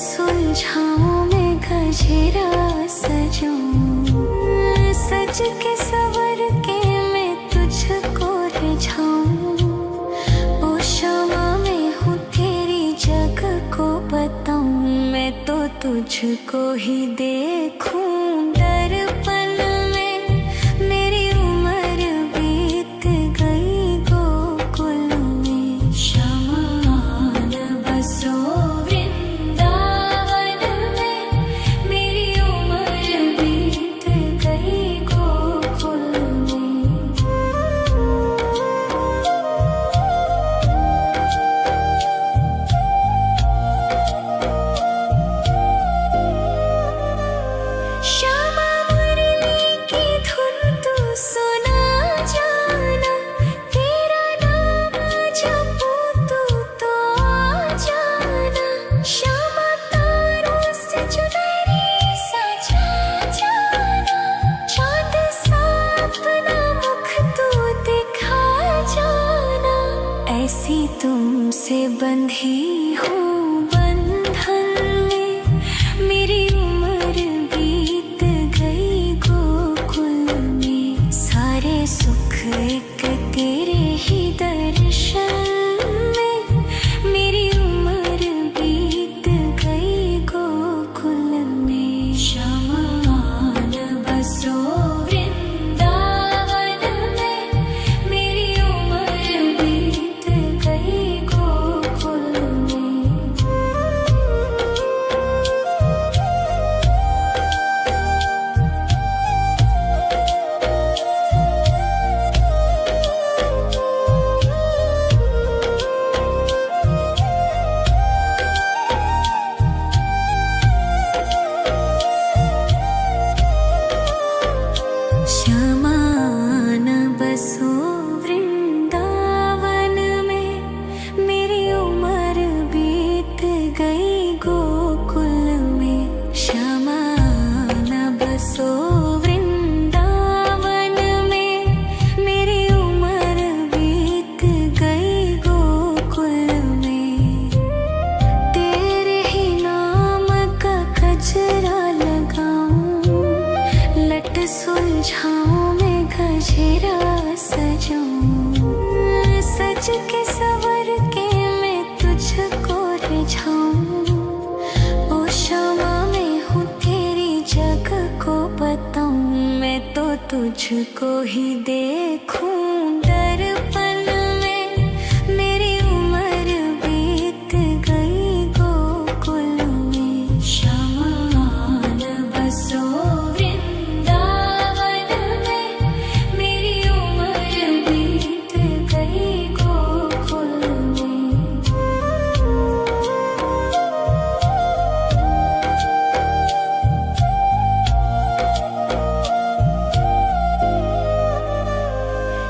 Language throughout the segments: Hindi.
सुलझाऊं मैं गजरा सजाऊं, सज के सवर के मैं तुझको रिझाऊं। ओ शमा मैं हूँ तेरी जग को बताऊं, मैं तो तुझको ही देखूं दर्पण में। मेरी उम्र बीत गई गोकुल में, शमा न बसो ऐसी तुमसे बंधी हूँ बंधन में। मेरी उम्र बीत गई गोकुल में, सारे सुख एक तेरे ही दर्शन में। मेरी उम्र बीत गई गोकुल में, शमा न बसो सुलझाऊं मैं गजरा सजाऊं, सज के सवर के मैं तुझको रिझाऊं। ओ शमा मैं हूँ तेरी जग को बताऊं, मैं तो तुझको ही देखूं दर्पण में। मेरी उम्र बीत गई गोकुल में, शमा न बसो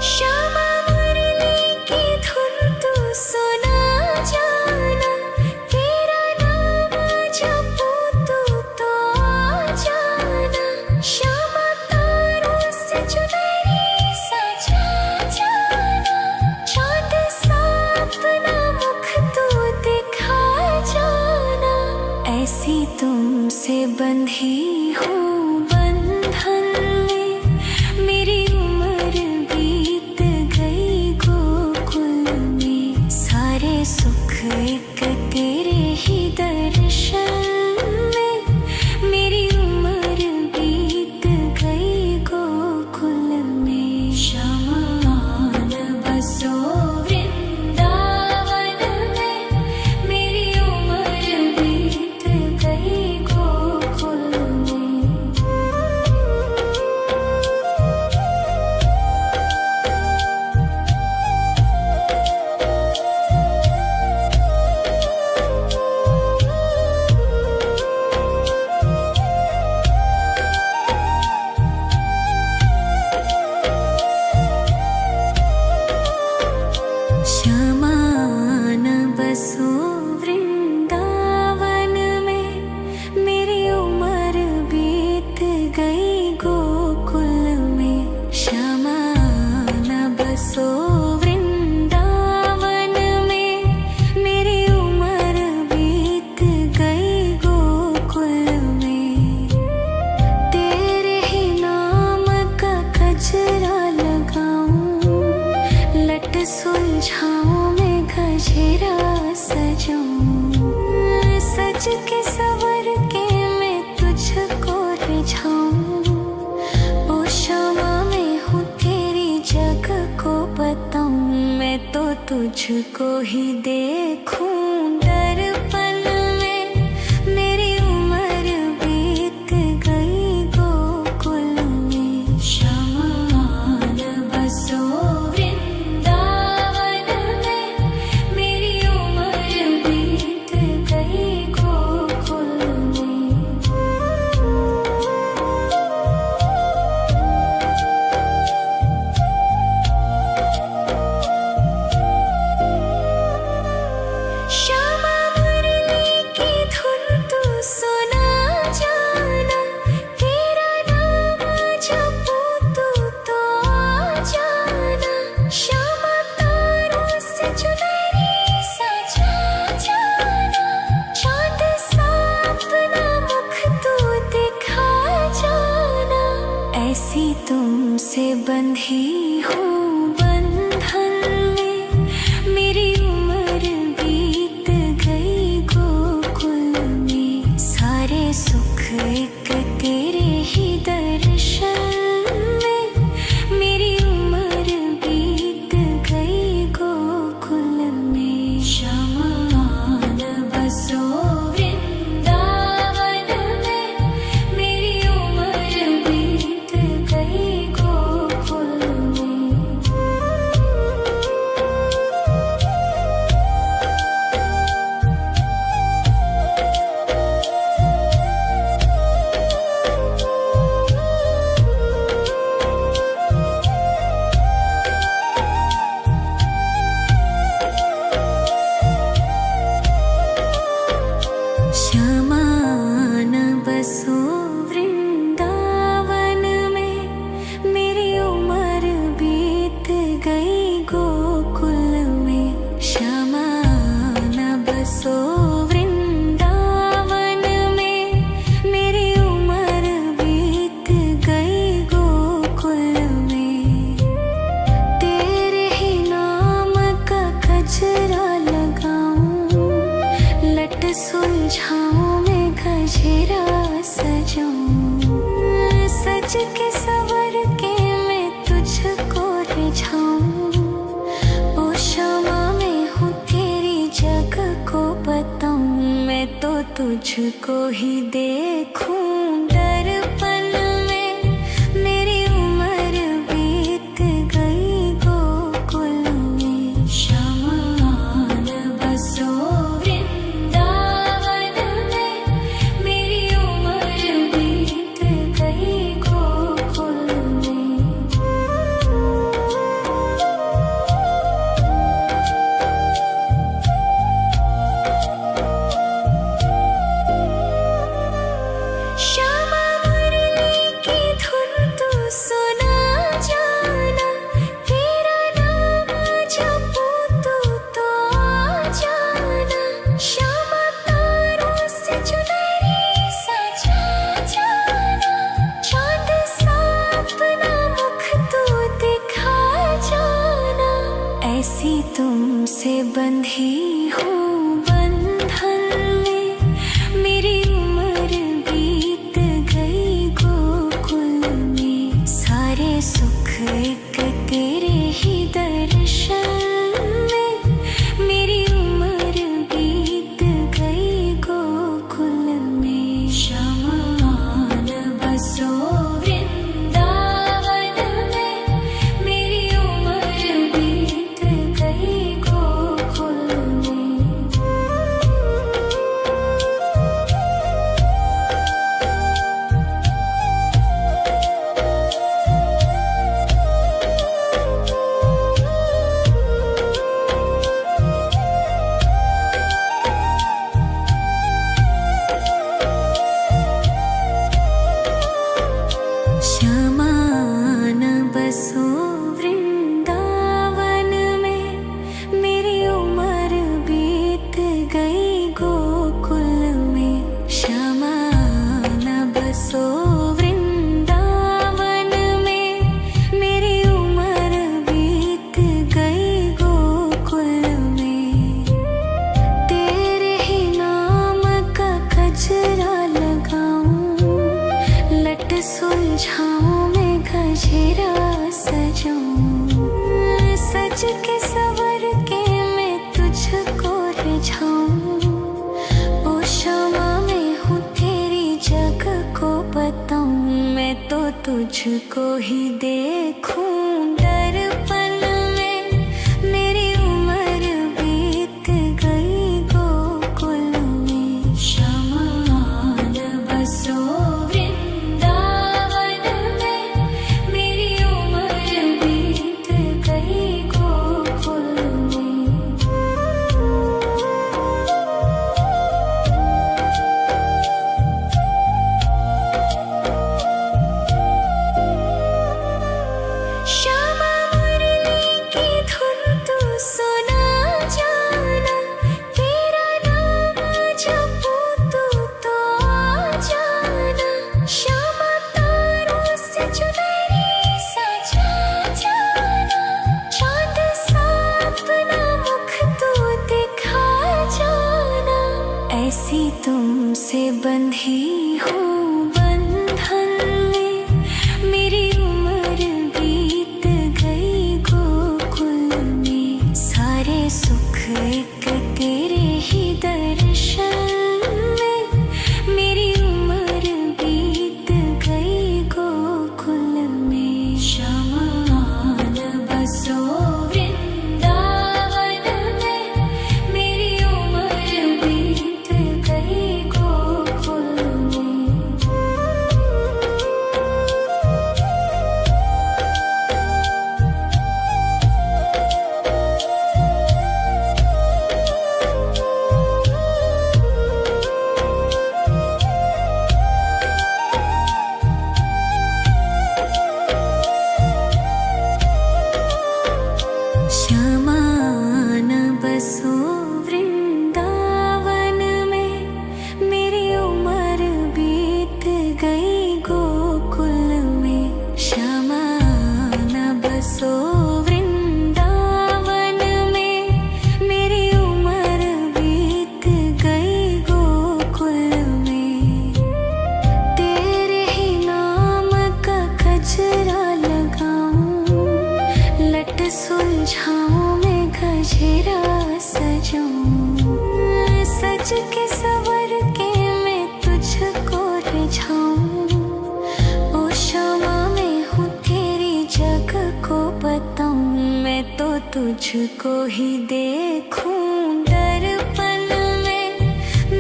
श्यामा मुरली सज के सवर के मैं तुझको रिझाऊं। ओ शामा मैं हूँ तेरी जग को बताऊं, मैं तो तुझको ही देखूं दर्पण में। मेरी उम्र बीत गई गोकुल में, श्यामान बसो वृंदावन में। मेरी उम्र बीत गई गोकुल में। श्यामा मुरली की धुन तू सुना जाना, तेरा नाम जपूं तो आ जाना। श्यामा तारों से चुनरी सजा जाना, चांद सा अपना मुख तू दिखा जाना। ऐसी तुमसे बंधी हूँ बंधन में, मेरी उम्र बीत गई गोकुल में। सारे सुख एक तेरे ही दर्शन में, मेरी उम्र बीत गई गोकुल में। श्यामान बसो वृंदावन में, मेरी उम्र बीत गई गोकुल में। श्यामान बसो वृंदावन में, मेरी उम्र बीत गई गोकुल में। श्यामान बसो वृंदावन में, मेरी उम्र बीत गई गोकुल में। तेरे ही नाम का गजरा लगाऊं, लट सुलझाऊं मैं गजरा सजाऊं। सज के सवर के मैं तुझको रिझाऊं। ओ शामा मैं हूँ तेरी जग को बताऊं, मैं तो तुझको ही देखूं दर्पण में। मेरी उम्र बीत गई गोकुल में। श्यामान बसो वृंदावन में, मेरी उम्र बीत गई गोकुल में। श्यामा मुरली की धुन तू सुना जाना, तेरा नाम जपूं तो आ जाना। श्यामा तारों से चुनरी सजा जाना, चांद सा अपना मुख तू दिखा जाना। ऐसी तुमसे बंधी हूँ बंधन में, मेरी उम्र बीत गई गोकुल में। सारे सुख एक तेरे ही दर्शन में, मेरी उम्र बीत गई गोकुल में। श्यामान बसो वृंदावन में, मेरी उम्र बीत गई गोकुल में। सजाऊं, सज के सवर के मैं तुझको रिझाऊं। ओ क्षमा मैं हूँ तेरी जग को बताऊं, मैं तो तुझको ही देखूं। दर्पण में मेरी उम्र बीत गई गोकुल में, शमान बसो वृंदावन में, मेरी उम्र बीत गई गोकुल में। श्यामा मुरली की धुन तू सुना जाना, तेरा नाम जपूं तो आ जाना। श्यामा तारों से चुनरी सजा जाना, चांद सा अपना मुख तू दिखा जाना। ऐसी तुमसे बंधी हूँ बंधन में, मेरी उम्र बीत गई गोकुल में। सारे सुख एक तेरे ही दर्शन में, मेरी उम्र बीत गई गोकुल में। शमान बसो वृंदावन में, मेरी उम्र बीत गई गोकुल में। शमान बसो वृंदावन में, मेरी उम्र बीत गई गोकुल में। शमान बसो वृंदावन में, मेरी उम्र बीत गई गोकुल में। तेरे ही नाम का गजरा लगाऊं, लट सुलझाऊं मैं गजरा सजाऊं। सज के सवर के मैं तुझको रिझाऊं। ओ क्षमा मैं हूँ तेरी जग को बताऊं, मैं तो तुझको ही देखूं। दर्पण में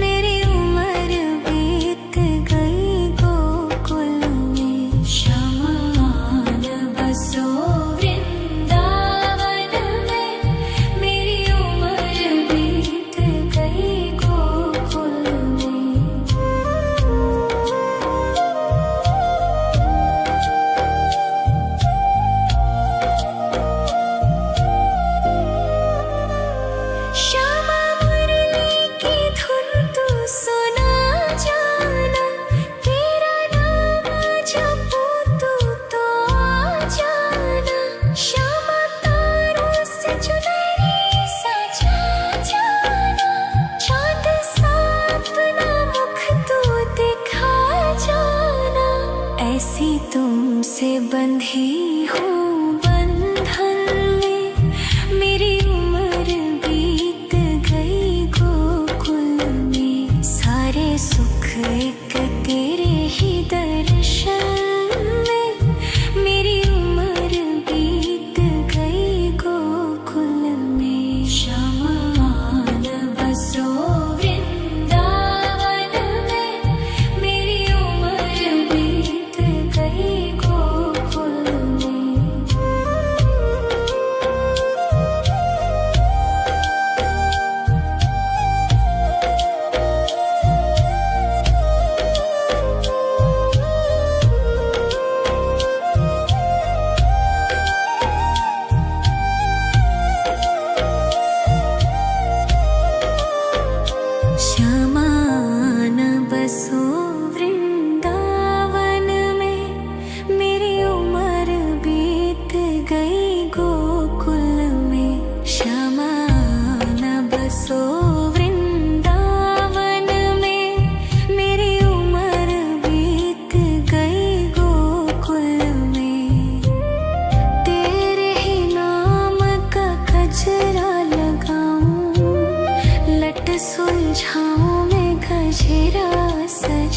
मेरी उम्र बीत गई गोकुल में। शमान बसो वृंदावन में, मेरी उम्र बीत गई गोकुल में। श्यामा मुरली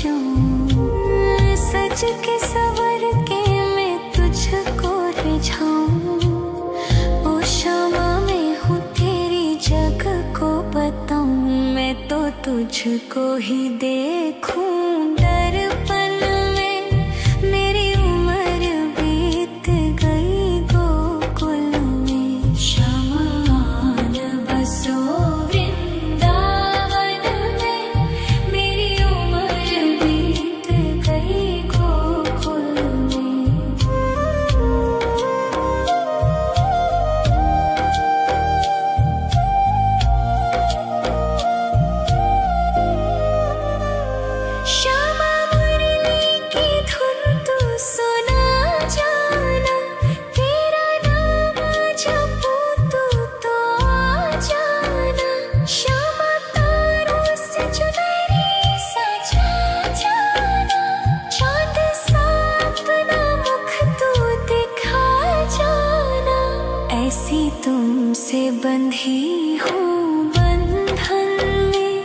जाऊं, सज के सवर के मैं तुझको रिझाऊं। ओ क्षमा मैं हूँ तेरी जग को बताऊं, मैं तो तुझको ही देखूं दर्पण में। मेरी उम्र बीत गई गोकुल में, शमान बसो वृंदावन में। मेरी उम्र बीत गई गोकुल में। श्यामा मुरली की धुन तू सुना जाना, तेरा नाम जपूं तू तो आ जाना। श्यामा तारों से चुनरी सजा जाना, चाँद सा अपना मुख तू दिखा जाना। ऐसी तुमसे बंधी हूँ बंधन में,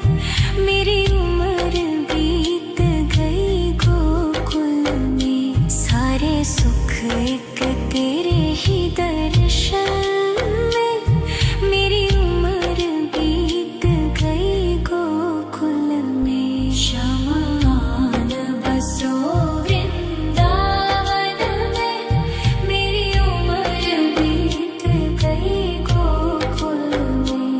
मेरी उम्र बीत गई गोकुल में। सारे सुख एक तेरे ही दर्शन में, मेरी उम्र बीत गई गोकुल में। शमान बसो वृंदावन में, मेरी उम्र बीत गई गोकुल में।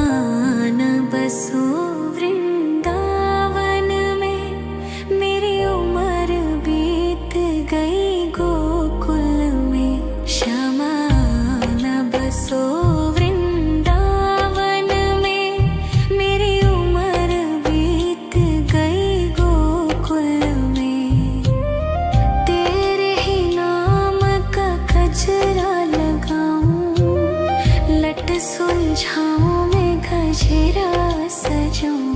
शमान बसो वृंदावन में, मेरी उम्र बीत गई गोकुल में। शमान बसो वृंदावन में, मेरी उम्र बीत गई गोकुल में। तेरे ही नाम का गजरा लगाऊं, लट सुलझाऊं मैं गजरा सजाऊं।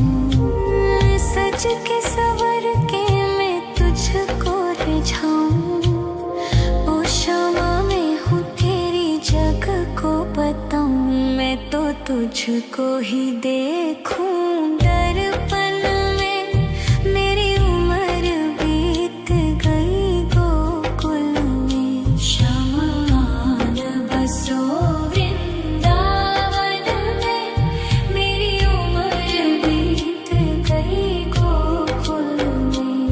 सज के सवर के मैं तुझको रिझाऊं। ओ क्षमा मैं हूँ तेरी जग को बताऊं, मैं तो तुझको ही देखूं दर्पण में। मेरी उम्र बीत गई गोकुल में। शमान बसो वृंदावन में, मेरी उम्र बीत गई गोकुल में।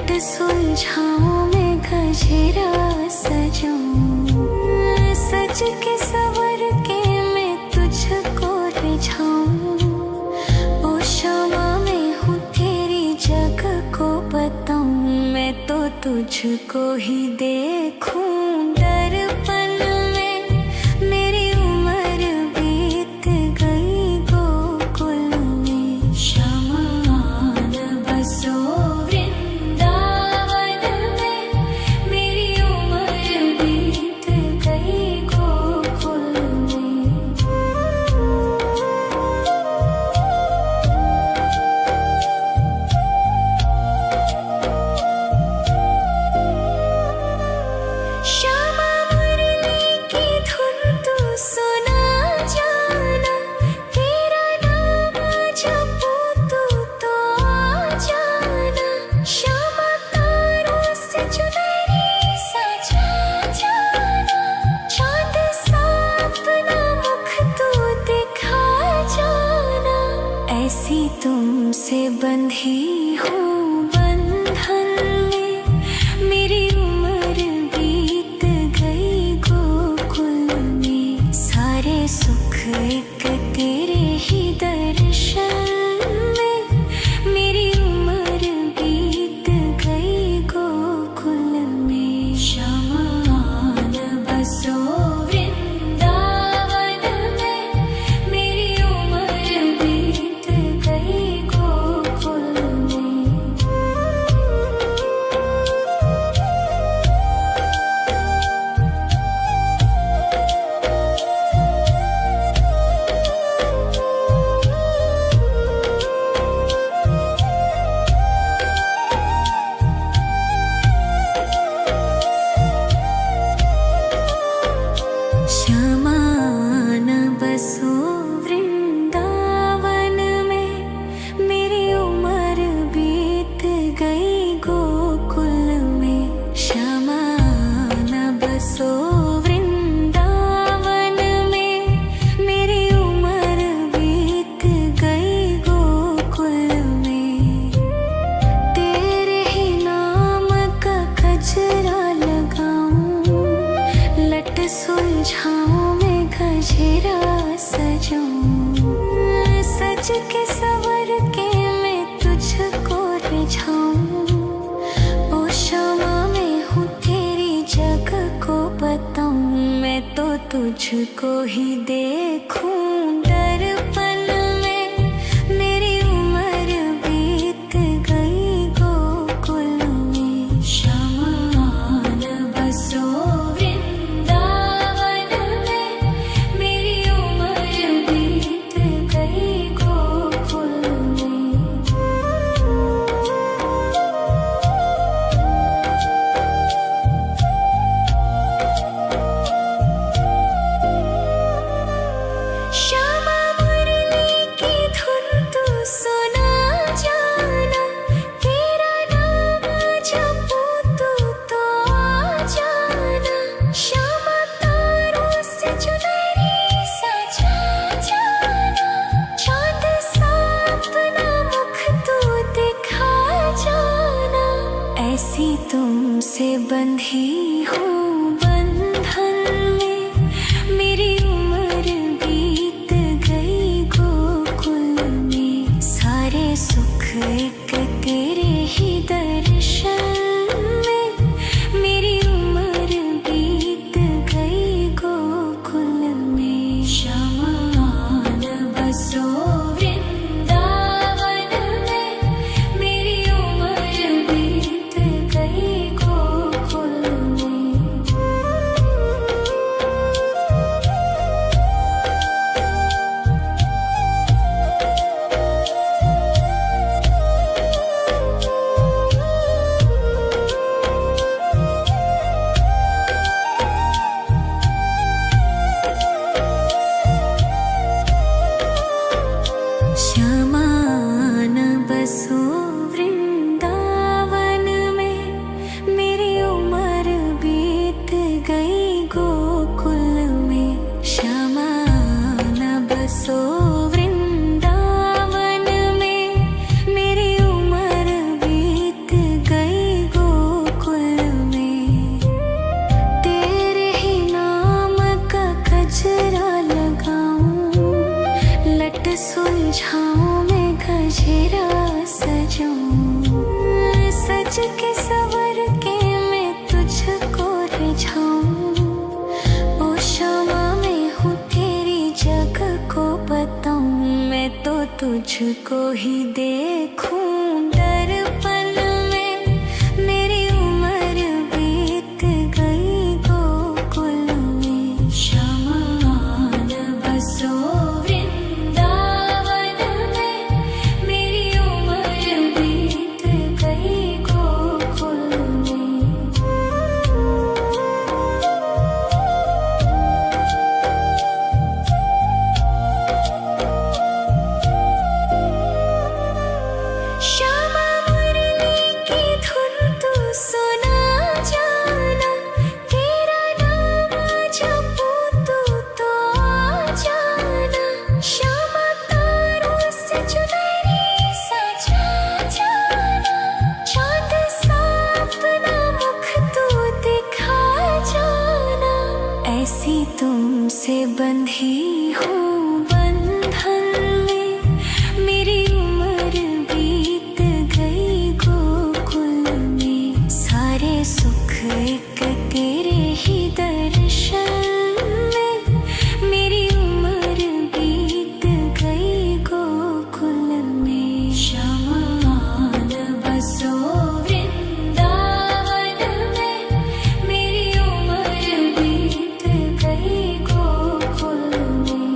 लट सुलझाऊं मैं गजरा सजाऊं, सज के सवर के मैं तुझको रिझाऊं। ओ शामा मैं हूँ तेरी जग को बताऊं, मैं तो तुझको ही देखूं दर्पण में। मेरी उम्र बीत गई गोकुल में, श्यामा आन बसो वृंदावन में। मेरी उम्र बीत गई गोकुल में। श्यामा मुरली की धुन तू सुना जाना, तेरा नाम जपूं तो आ जाना। श्यामा तारों से चुनरी सजा जाना, चांद सा अपना मुख तू दिखा जाना। ऐसी तुमसे बंधी हूँ बंधन में, मेरी उम्र बीत गई गोकुल में। सारे सुख एक तेरे ही दर्शन में, मेरी उम्र बीत गई गोकुल में। श्यामा आन बसो वृंदावन में, मेरी उम्र बीत गई गोकुल में। श्यामा आन बसो वृंदावन में, मेरी उम्र बीत गई गोकुल में। श्यामा आन बसो वृंदावन में, मेरी उम्र बीत गई गोकुल में। तेरे ही नाम का गजरा लगाऊं, लट सुलझाऊं मैं गजरा सजाऊं, सज के सवर के मैं तुझको रिझाऊं। ओ शामा मैं हूँ तेरी जग को बताऊं, मैं तो तुझको ही देखूं दर्पण में। मेरी उम्र बीत गई गोकुल में, श्यामा आन बसो वृंदावन में। मेरी उम्र बीत गई गोकुल में। श्यामा मुरली की धुन तू सुना जाना, तेरा नाम जपूं तो आ जाना। श्यामा तारों से चुनरी सजा जाना, चांद सा अपना मुख तू दिखा जाना। ऐसी तुमसे बंधी हूँ बंधन में, मेरी उम्र बीत गई गोकुल में। सारे सुख एक तेरे ही दर्शन में, मेरी उम्र बीत गई गोकुल में। श्यामा आन बसो वृंदावन में, मेरी उम्र बीत गई गोकुल में। तुझको ही देखूं दर्पण में। मेरी उम्र बीत गई गोकुल में। शमान बसो वृंदावन में। मेरी उम्र बीत गई गोकुल में। श्यामा मुरली की धुन तू सुना जाना। तेरा नाम जपूं तू तो आ जाना। श्यामा तारों से चुनरी सजा जाना। चांद सा अपना मुख तू दिखा जाना। ऐसी तुमसे बंधी हूँ बंधन में। मेरी उम्र बीत गई गोकुल में। सारे सुख एक तेरे ही दर्शन में। मेरी उम्र बीत गई गोकुल में। शमान बसो वृंदावन में। मेरी उम्र बीत गई गोकुल में।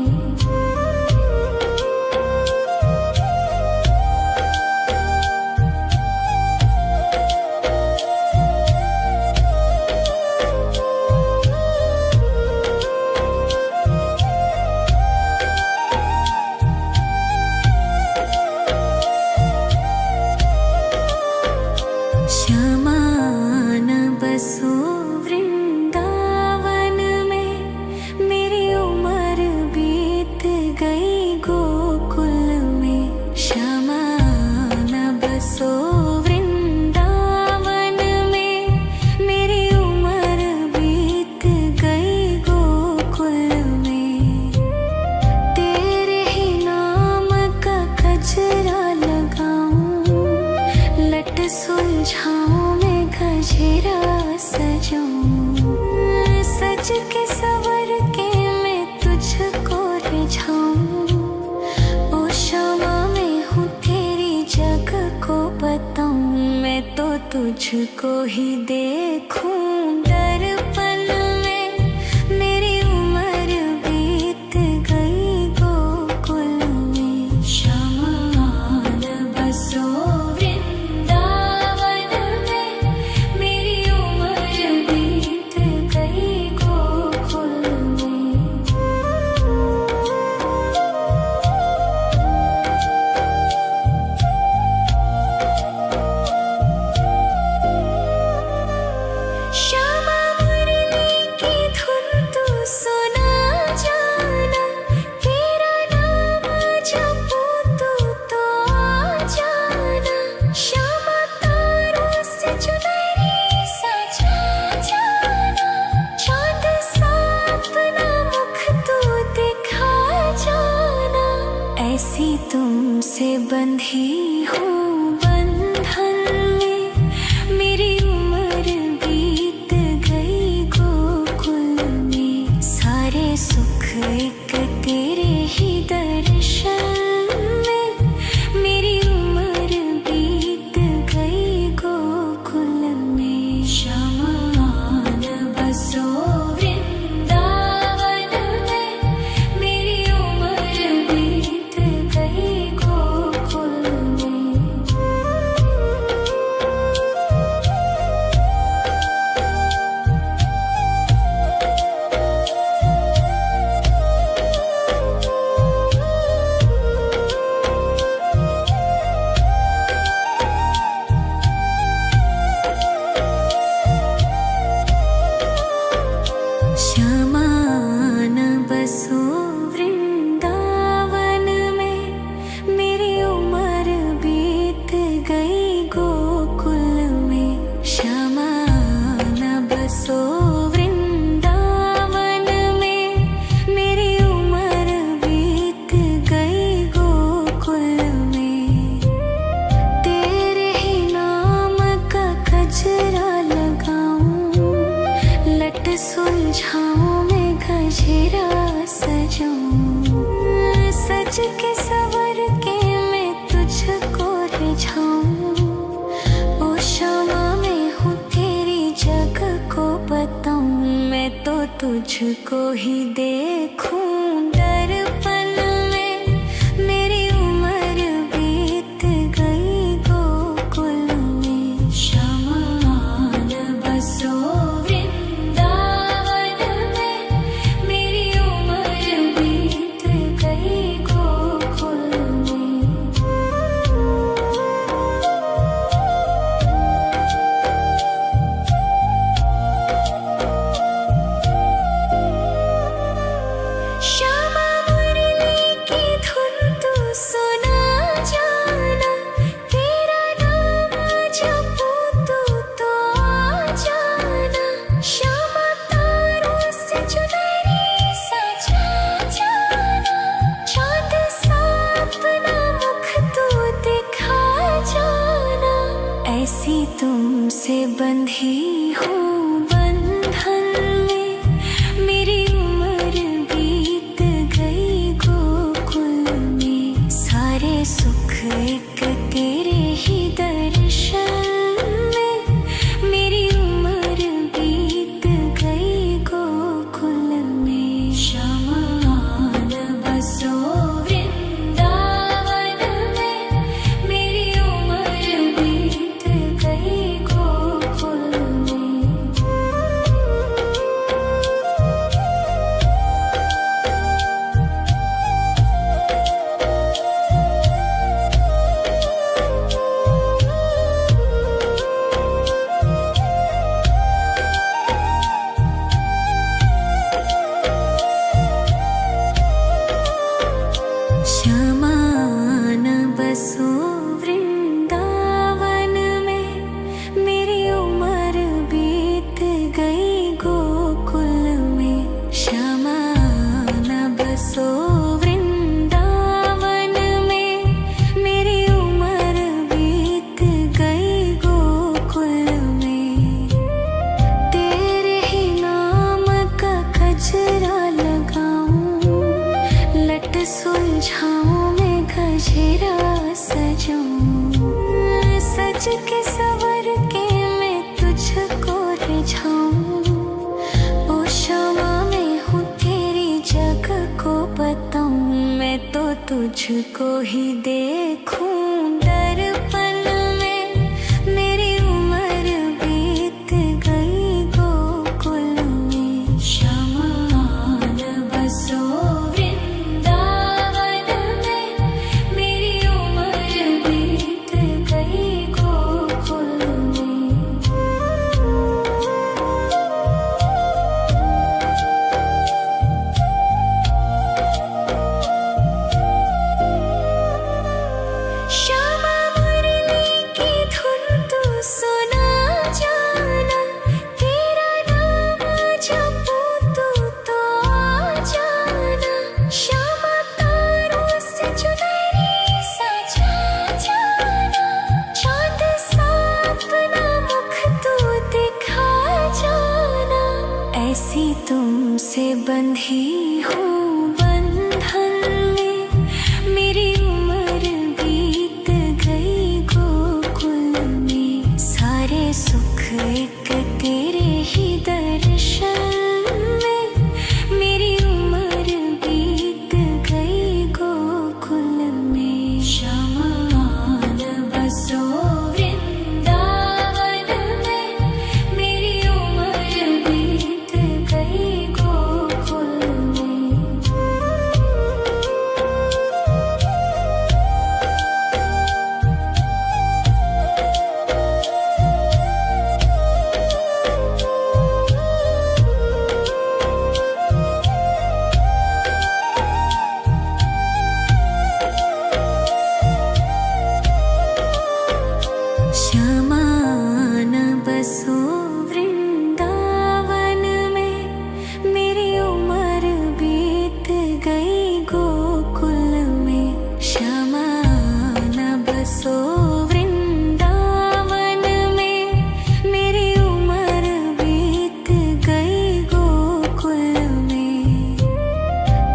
श्यामान बसो वृंदावन में। मेरी उम्र बीत गई गोकुल में। श्यामान बसो वृंदावन में। मेरी उम्र बीत गई गोकुल में। तेरे ही नाम का गजरा लगाऊं। लट सुलझाऊं मैं गजरा सजाऊं। सज के सवर के मैं तुझको रिझाऊं। ओ श्यामा मैं हूँ तेरी जग को बताऊं। मैं तो तुझको ही देखूं दर्पण में। मेरी उम्र बीत गई गोकुल में। शमान बसो वृंदावन में। मेरी उम्र बीत गई गोकुल में। श्यामा मुरली की धुन तू सुना जाना। तेरा नाम जपूं तू तो आ जाना। श्यामा तारों से चुनरी सजा जाना। चांद सा अपना मुख तू दिखा जाना। ऐसी तुमसे बंधी हूँ बंधन में। मेरी उम्र बीत गई गोकुल में। सारे सुख एक तेरे ही दर्शन में। मेरी उम्र बीत गई गोकुल में। शमान बसो वृंदावन में। मेरी उम्र बीत गई गोकुल में। श्यामान बसो वृंदावन में। मेरी उम्र बीत गई गोकुल में। श्यामान बसो वृंदावन में। मेरी उम्र बीत गई गोकुल में। तेरे ही नाम का गजरा लगाऊं। लट सुलझाऊं मैं गजरा सजाऊं। सज के सवर के तुझको ही देखूं दर्पण में। मेरी उम्र बीत गई गोकुल में, शमान बसो वृंदावन में। मेरी उम्र बीत गई गोकुल में। श्यामा मुरली की धुन तू सुना जाना, तेरा नाम जपूं तो आ जाना। श्यामा तारों से चुनरी सजा जाना, चाँद सा अपना मुख तू दिखा जाना। ऐसी तुमसे बंधी हूँ बंधन में, मेरी उम्र बीत गई गोकुल में। सारे सुख एक तेरे ही दर्शन में, मेरी उम्र बीत गई गोकुल में। शमान बसो वृंदावन में, मेरी उम्र बीत गई गोकुल में। शमान बसो वृंदावन में, मेरी उम्र बीत गई गोकुल में। शमान बसो वृंदावन में, मेरी उम्र बीत गई गोकुल में। तेरे ही नाम का गजरा लगाऊं, लट सुलझाऊं मैं गजरा सजाऊं। सज के सवर के मैं तुझको रिझाऊं। ओ क्षमा मैं हूँ तेरी जग को बताऊं, मैं तो तुझको ही देखूं दर्पण में। मेरी उम्र बीत गई गोकुल में। शमान बसो वृंदावन में, मेरी उम्र बीत गई गोकुल में। श्यामा मुरली की धुन तू सुना जाना, तेरा नाम जपूं तो आ जाना। श्यामा तारों से चुनरी सजा जाना, चाँद सा अपना मुख तू दिखा जाना। ऐसी तुमसे बंधी हूँ बंधन में, मेरी उम्र बीत गई गोकुल में। सारे सुख एक तेरे ही दर्शन में, मेरी उम्र बीत गई गोकुल में। शमान बसो वृंदावन में, मेरी उम्र बीत गई गोकुल में। शमान बसो वृंदावन में, मेरी उम्र बीत गई गोकुल में। शमान बसो वृंदावन में, मेरी उम्र बीत गई गोकुल में।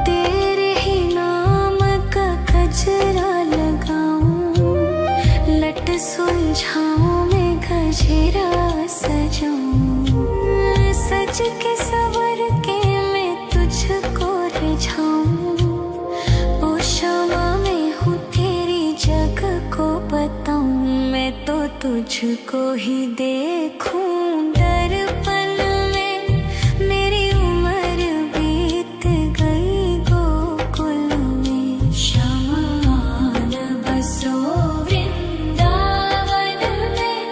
तेरे ही नाम का गजरा लगाऊं, लट सुलझाऊं मैं गजरा सजाऊं। सज के सवर के तुझको ही देखूं दर्पण में। मेरी उम्र बीत गई गोकुल में। शमान बसो वृंदावन में।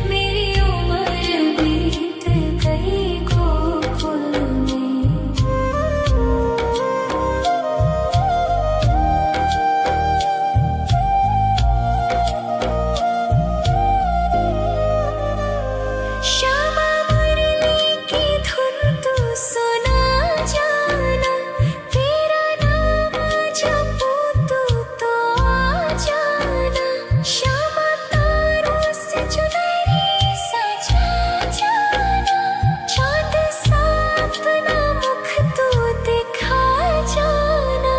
मेरी उम्र बीत गई गोकुल में। श्यामा मुरली की धुन तू सुना जाना। तेरा नाम जपूं तो आ जाना। श्यामा तारों से चुनरी सजा जाना। चांद सा अपना मुख तू दिखा जाना।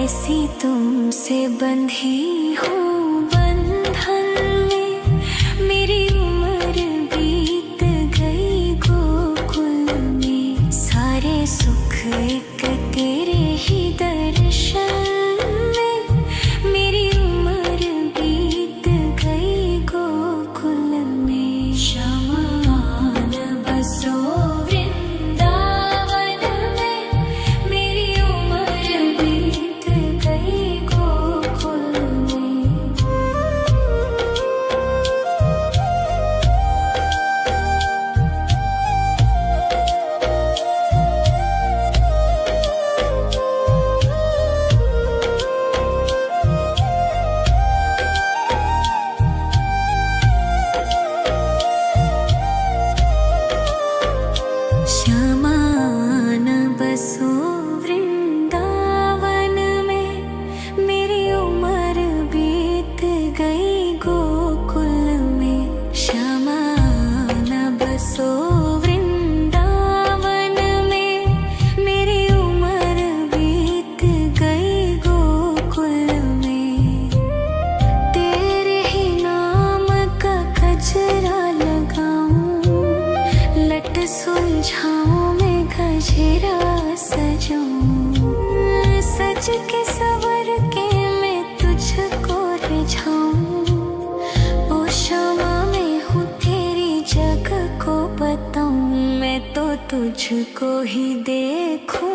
ऐसी तुमसे बंधी हूँ बंधन में। मेरी उम्र बीत गई गोकुल में। सारे सुख एक तेरे ही दर्शन में। मेरी उम्र बीत गई गोकुल में। शमान बसो वृंदावन में। मेरी उम्र बीत गई गोकुल में। श्यामान बसो वृंदावन में। मेरी उम्र बीत गई गोकुल में। श्यामान बसो वृंदावन में। मेरी उम्र बीत गई गोकुल में। तेरे ही नाम का गजरा लगाऊं। लट सुलझाऊं मैं गजरा सजाऊं। सज के सवर के मैं तुझको रिझाऊं। ओ श्यामा मैं हूँ तेरी जग को बताऊं। मैं तो तुझको ही देखूं